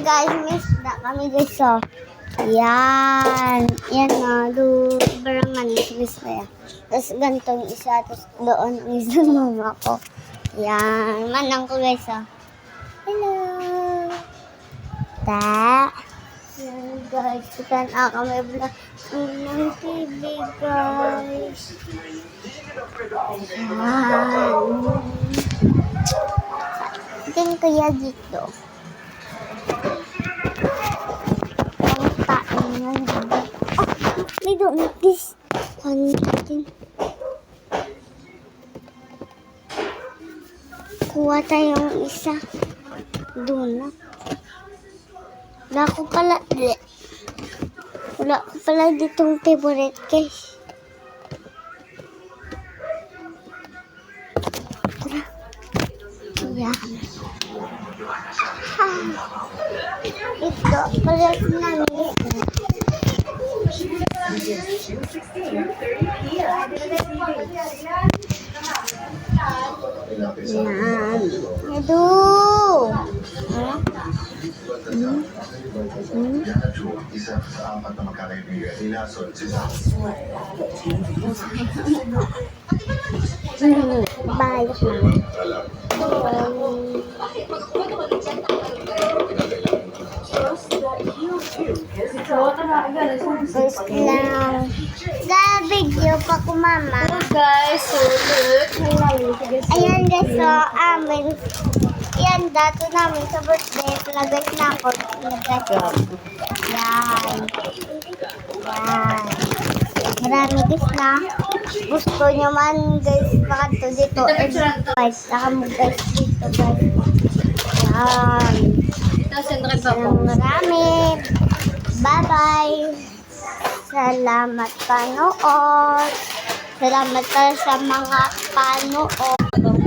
guys, may isda kami guys. So, yan. Yan na. Sobrang manis kaya. Tapos ganitong isa. Tapos doon isa mama ko. Yan. Manang ko guys. So. Hello. Ta. Yan guys. Kita na kami vlog ng TV guys. Yan. Tingin kaya dito. May doon this hunting. Kuha tayong isa. Doon na. Wala ko pala ditong favorite guys. Tara. Yan. Ito, pala namin. Yan. Aduh. Balik na. Guys lang. Video pa ko mama. Hello guys, so good. Ayan guys, so amin. Yan, dato namin sa birthday. Lagay na ako. Yan. Yan. Marami guys na. Gusto nyo man guys, makato dito. Guys, saka mo guys dito guys. Yan. Marami. Bye-bye. Salamat panood. Salamat sa mga panood.